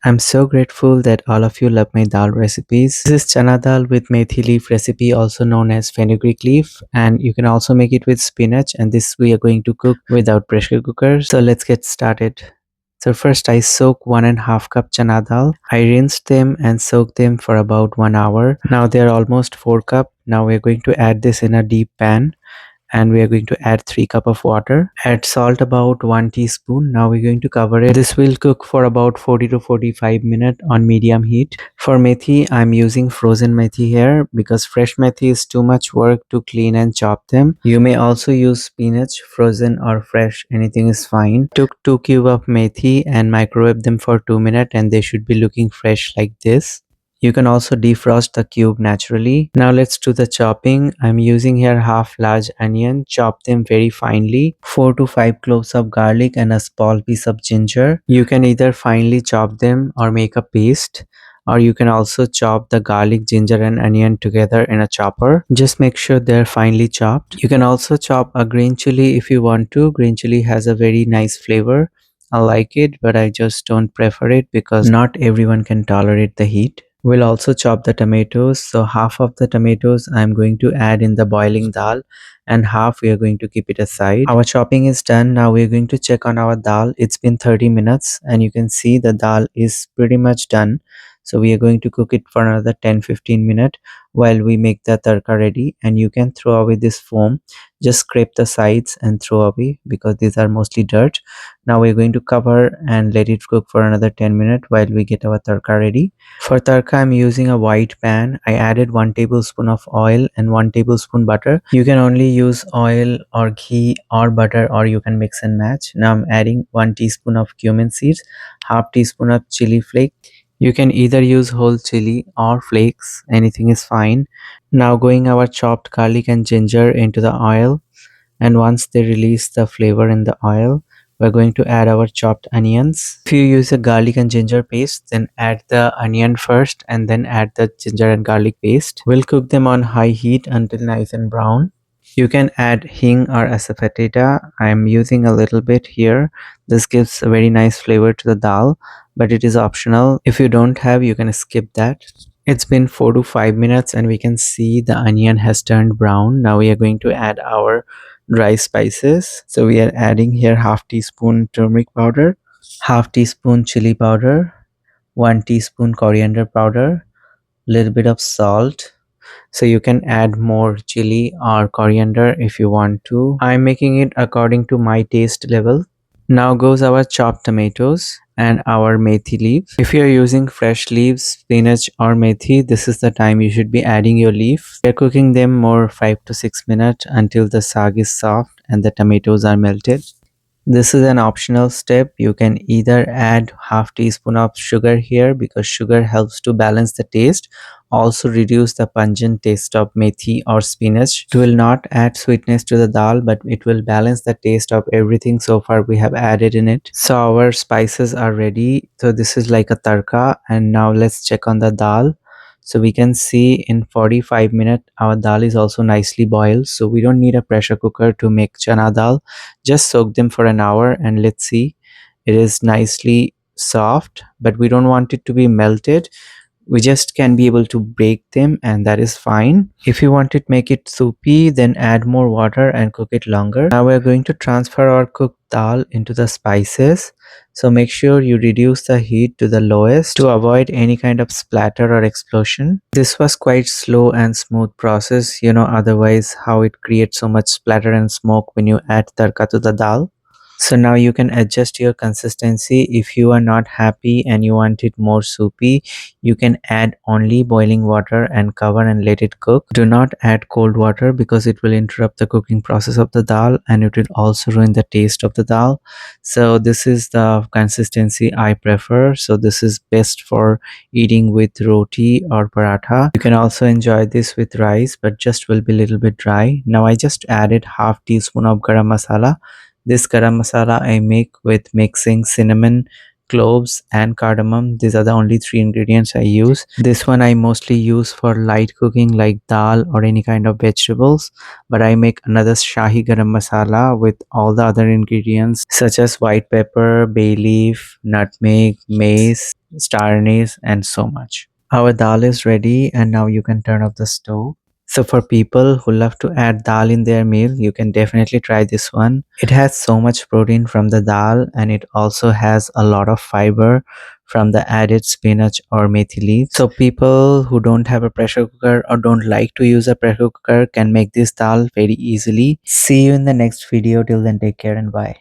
I'm so grateful that all of you love my dal recipes. This is chana dal with methi leaf recipe, also known as fenugreek leaf, and you can also make it with spinach, and this we are going to cook without pressure cookers. So let's get started. So first I soak 1.5 cup chana dal. I rinsed them and soaked them for about 1 hour. Now they are almost 4 cup. Now we are going to add this in a deep pan, and we are going to add 3 cup of water. Add salt about 1 teaspoon. Now we're going to cover it. This will cook for about 40 to 45 minutes on medium heat. For methi, I'm using frozen methi here because fresh methi is too much work to clean and chop them. You may also use spinach, frozen or fresh, anything is fine. Took 2 cubes of methi and microwave them for 2 minutes, and they should be looking fresh like this. You can also defrost the cube naturally. Now let's do the chopping. I'm using here half large onion. Chop them very finely. 4 to 5 cloves of garlic and a small piece of ginger. You can either finely chop them or make a paste, or you can also chop the garlic, ginger and onion together in a chopper. Just make sure they're finely chopped. You can also chop a green chili if you want to. Green chili has a very nice flavor. I like it, but I just don't prefer it because not everyone can tolerate the heat. We'll also chop the tomatoes. So half of the tomatoes I'm going to add in the boiling dal, and half we are going to keep it aside. Our chopping is done. Now we're going to check on our dal. It's been 30 minutes and you can see the dal is pretty much done. So we are going to cook it for another 10-15 minutes while we make the tarka ready, and you can throw away this foam. Just scrape the sides and throw away because these are mostly dirt. Now we're going to cover and let it cook for another 10 minutes while we get our tarka ready. For tarka, I'm using a white pan. I added 1 tablespoon of oil and 1 tablespoon butter. You can only use oil or ghee or butter, or you can mix and match. Now I'm adding 1 teaspoon of cumin seeds, half teaspoon of chili flake. You can either use whole chili or flakes, anything is fine. Now going our chopped garlic and ginger into the oil, and once they release the flavor in the oil, we're going to add our chopped onions. If you use a garlic and ginger paste, then add the onion first and then add the ginger and garlic paste. We'll cook them on high heat until nice and brown. You can add hing or asafoetida. I'm using a little bit here. This gives a very nice flavor to the dal, but it is optional. If you don't have, you can skip that. It's been 4 to 5 minutes and we can see the onion has turned brown. Now we are going to add our dry spices. So we are adding here half teaspoon turmeric powder, half teaspoon chili powder, 1 teaspoon coriander powder, little bit of salt. So you can add more chili or coriander if you want to. I'm making it according to my taste level. Now goes our chopped tomatoes and our methi leaves. If you're using fresh leaves, spinach or methi, this is the time you should be adding your leaf. We're cooking them more 5 to 6 minutes until the saag is soft and the tomatoes are melted. This is an optional step. You can either add half teaspoon of sugar here because sugar helps to balance the taste, also reduce the pungent taste of methi or spinach. It will not add sweetness to the dal, but it will balance the taste of everything so far we have added in it. So our spices are ready. So this is like a tarka, and now let's check on the dal. So we can see in 45 minutes our dal is also nicely boiled, so we don't need a pressure cooker to make chana dal. Just soak them for an hour and let's see, it is nicely soft, but we don't want it to be melted. We just can be able to break them, and that is fine. If you want it make it soupy, then add more water and cook it longer. Now we're going to transfer our cooked dal into the spices. So make sure you reduce the heat to the lowest to avoid any kind of splatter or explosion. This was quite slow and smooth process, otherwise how it creates so much splatter and smoke when you add tarka to the dal. So now you can adjust your consistency. If you are not happy and you want it more soupy, you can add only boiling water and cover and let it cook. Do not add cold water because it will interrupt the cooking process of the dal and it will also ruin the taste of the dal. So this is the consistency I prefer. So this is best for eating with roti or paratha. You can also enjoy this with rice, but just will be a little bit dry. Now I just added half teaspoon of garam masala. This garam masala I make with mixing cinnamon, cloves and cardamom. These are the only three ingredients I use. This one I mostly use for light cooking like dal or any kind of vegetables, but I make another shahi garam masala with all the other ingredients such as white pepper, bay leaf, nutmeg, mace, star anise, and so much. Our dal is ready, and now you can turn off the stove. So for people who love to add dal in their meal, you can definitely try this one. It has so much protein from the dal, and it also has a lot of fiber from the added spinach or methi leaves. So people who don't have a pressure cooker or don't like to use a pressure cooker can make this dal very easily. See you in the next video. Till then, take care and bye.